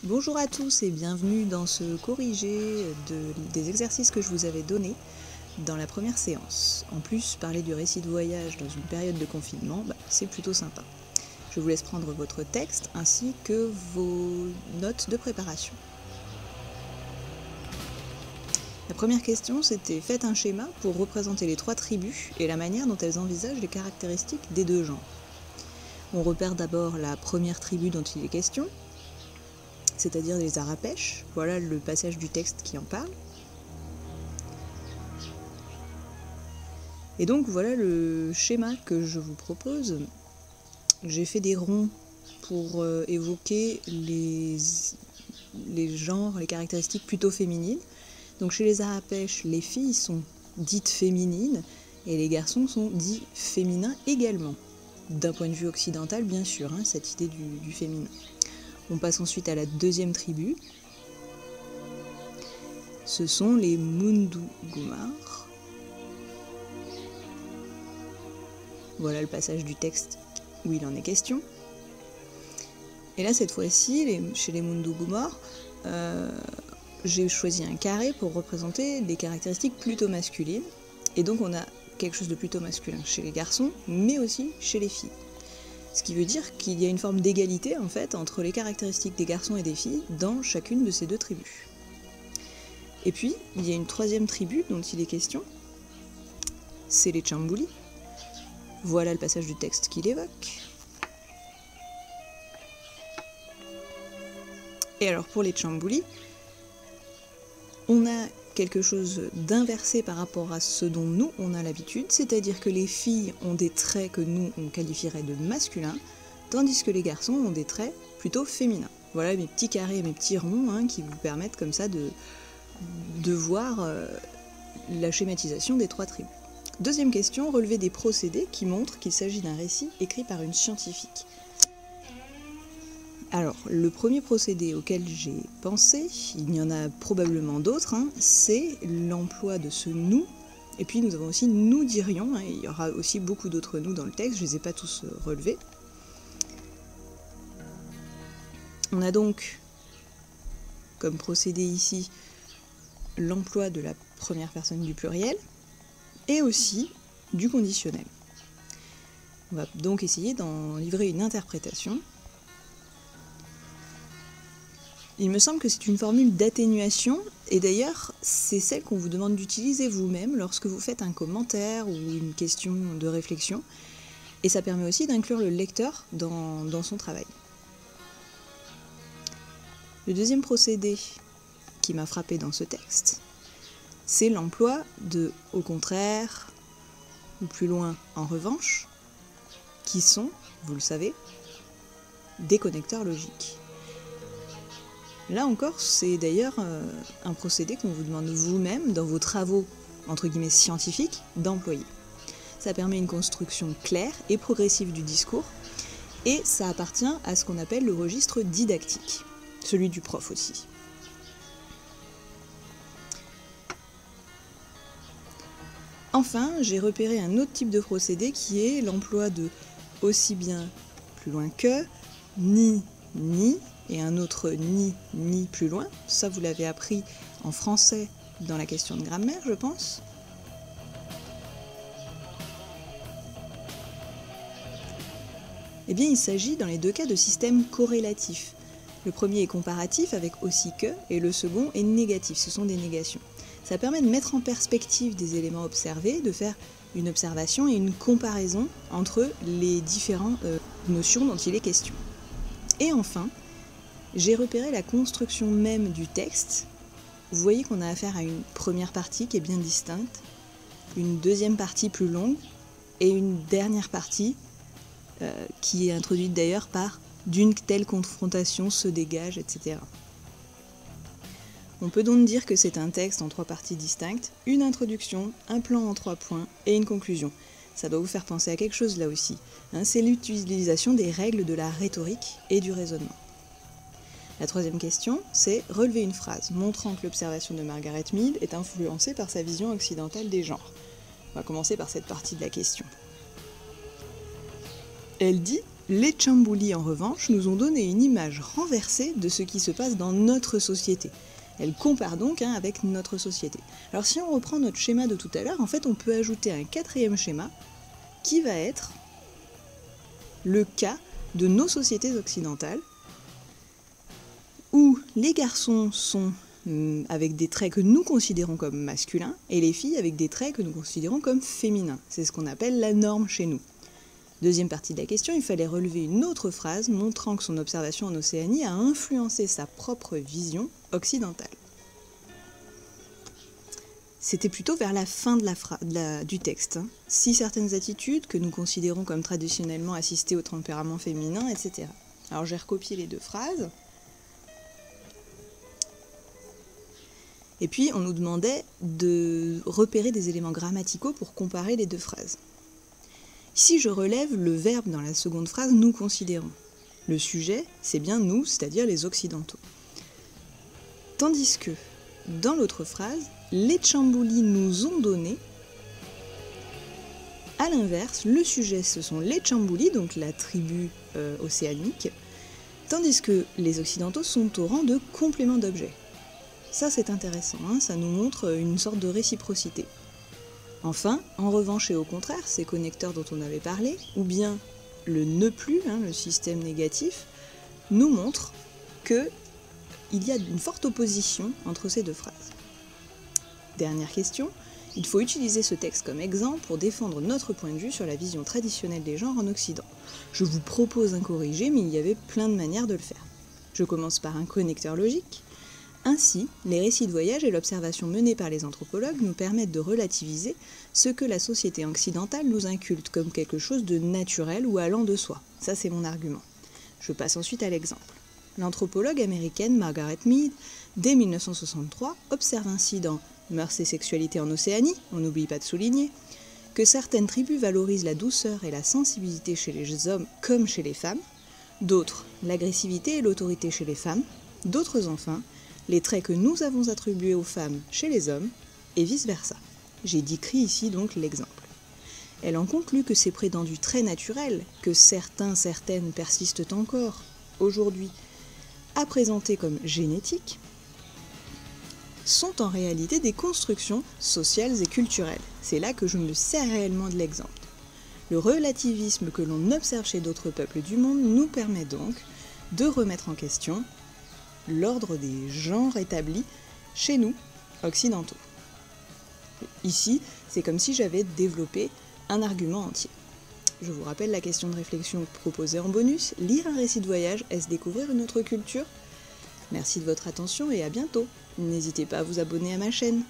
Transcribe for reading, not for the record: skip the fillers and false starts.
Bonjour à tous et bienvenue dans ce corrigé des exercices que je vous avais donnés dans la première séance. En plus, parler du récit de voyage dans une période de confinement, c'est plutôt sympa. Je vous laisse prendre votre texte ainsi que vos notes de préparation. La première question, c'était « Faites un schéma pour représenter les 3 tribus et la manière dont elles envisagent les caractéristiques des 2 genres. » On repère d'abord la première tribu dont il est question, c'est-à-dire les Arapèches. Voilà le passage du texte qui en parle. Et donc voilà le schéma que je vous propose. J'ai fait des ronds pour évoquer les genres, les caractéristiques plutôt féminines. Donc chez les Arapèches, les filles sont dites féminines et les garçons sont dits féminins également. D'un point de vue occidental, bien sûr, cette idée du féminin. On passe ensuite à la deuxième tribu. Ce sont les Mundugumar. Voilà le passage du texte où il en est question. Et là, cette fois-ci, chez les Mundugumar, j'ai choisi un carré pour représenter des caractéristiques plutôt masculines. Et donc on a quelque chose de plutôt masculin chez les garçons, mais aussi chez les filles. Ce qui veut dire qu'il y a une forme d'égalité en fait entre les caractéristiques des garçons et des filles dans chacune de ces 2 tribus. Et puis, il y a une 3e tribu dont il est question, c'est les Tchamboulis. Voilà le passage du texte qu'il évoque. Et alors pour les Tchamboulis, on a quelque chose d'inversé par rapport à ce dont nous on a l'habitude, c'est-à-dire que les filles ont des traits que nous on qualifierait de masculins, tandis que les garçons ont des traits plutôt féminins. Voilà mes petits carrés, mes petits ronds qui vous permettent comme ça de voir la schématisation des 3 tribus. Deuxième question, relever des procédés qui montrent qu'il s'agit d'un récit écrit par une scientifique. Alors, le premier procédé auquel j'ai pensé, il y en a probablement d'autres, c'est l'emploi de ce « nous », et puis nous avons aussi « nous dirions », il y aura aussi beaucoup d'autres « nous » dans le texte, je ne les ai pas tous relevés. On a donc, comme procédé ici, l'emploi de la première personne du pluriel, et aussi du conditionnel. On va donc essayer d'en livrer une interprétation. Il me semble que c'est une formule d'atténuation, et d'ailleurs, c'est celle qu'on vous demande d'utiliser vous-même lorsque vous faites un commentaire ou une question de réflexion, et ça permet aussi d'inclure le lecteur dans son travail. Le deuxième procédé qui m'a frappé dans ce texte, c'est l'emploi de « au contraire » ou plus loin « en revanche », qui sont, vous le savez, des connecteurs logiques. Là encore, c'est d'ailleurs un procédé qu'on vous demande vous-même, dans vos travaux, entre guillemets, scientifiques, d'employer. Ça permet une construction claire et progressive du discours, et ça appartient à ce qu'on appelle le registre didactique, celui du prof aussi. Enfin, j'ai repéré un autre type de procédé qui est l'emploi de « aussi bien » plus loin que, « ni » et un autre ni plus loin. Ça, vous l'avez appris en français dans la question de grammaire, je pense. Eh bien, il s'agit dans les 2 cas de systèmes corrélatifs. Le premier est comparatif avec aussi que, et le second est négatif, ce sont des négations. Ça permet de mettre en perspective des éléments observés, de faire une observation et une comparaison entre les différentes notions dont il est question. Et enfin, j'ai repéré la construction même du texte. Vous voyez qu'on a affaire à une première partie qui est bien distincte, une deuxième partie plus longue, et une dernière partie qui est introduite d'ailleurs par « d'une telle confrontation se dégage », etc. On peut donc dire que c'est un texte en 3 parties distinctes, une introduction, un plan en 3 points et une conclusion. Ça doit vous faire penser à quelque chose là aussi. C'est l'utilisation des règles de la rhétorique et du raisonnement. La 3e question, c'est relever une phrase montrant que l'observation de Margaret Mead est influencée par sa vision occidentale des genres. On va commencer par cette partie de la question. Elle dit Les Tchamboulis, en revanche, nous ont donné une image renversée de ce qui se passe dans notre société. Elle compare donc avec notre société. Alors si on reprend notre schéma de tout à l'heure, en fait on peut ajouter un quatrième schéma qui va être le cas de nos sociétés occidentales où les garçons sont avec des traits que nous considérons comme masculins et les filles avec des traits que nous considérons comme féminins. C'est ce qu'on appelle la norme chez nous. Deuxième partie de la question, il fallait relever une autre phrase montrant que son observation en Océanie a influencé sa propre vision occidentale. C'était plutôt vers la fin du texte. Si certaines attitudes que nous considérons comme traditionnellement assistées au tempérament féminin, etc. Alors j'ai recopié les deux phrases. Et puis on nous demandait de repérer des éléments grammaticaux pour comparer les deux phrases. Ici je relève le verbe dans la seconde phrase « nous considérons ». Le sujet, c'est bien nous, c'est-à-dire les occidentaux. Tandis que, dans l'autre phrase, les Tchamboulis nous ont donné. À l'inverse, le sujet, ce sont les Tchamboulis, donc la tribu océanique, tandis que les occidentaux sont au rang de complément d'objet. Ça, c'est intéressant, ça nous montre une sorte de réciprocité. Enfin, en revanche et au contraire, ces connecteurs dont on avait parlé, ou bien le ne plus, le système négatif, nous montre qu'il y a une forte opposition entre ces deux phrases. Dernière question, il faut utiliser ce texte comme exemple pour défendre notre point de vue sur la vision traditionnelle des genres en Occident. Je vous propose un corrigé, mais il y avait plein de manières de le faire. Je commence par un connecteur logique. Ainsi, les récits de voyage et l'observation menée par les anthropologues nous permettent de relativiser ce que la société occidentale nous inculte comme quelque chose de naturel ou allant de soi. Ça, c'est mon argument. Je passe ensuite à l'exemple. L'anthropologue américaine Margaret Mead, dès 1963, observe ainsi dans « Mœurs et sexualité en Océanie », on n'oublie pas de souligner, que certaines tribus valorisent la douceur et la sensibilité chez les hommes comme chez les femmes, d'autres l'agressivité et l'autorité chez les femmes, d'autres enfin les traits que nous avons attribués aux femmes chez les hommes, et vice-versa. J'ai décrit ici donc l'exemple. Elle en conclut que ces prétendus traits naturels, que certaines persistent encore, aujourd'hui, à présenter comme génétiques, sont en réalité des constructions sociales et culturelles. C'est là que je me sers réellement de l'exemple. Le relativisme que l'on observe chez d'autres peuples du monde nous permet donc de remettre en question l'ordre des genres établis chez nous, occidentaux. Ici, c'est comme si j'avais développé un argument entier. Je vous rappelle la question de réflexion proposée en bonus. Lire un récit de voyage, est-ce découvrir une autre culture ? Merci de votre attention et à bientôt. N'hésitez pas à vous abonner à ma chaîne.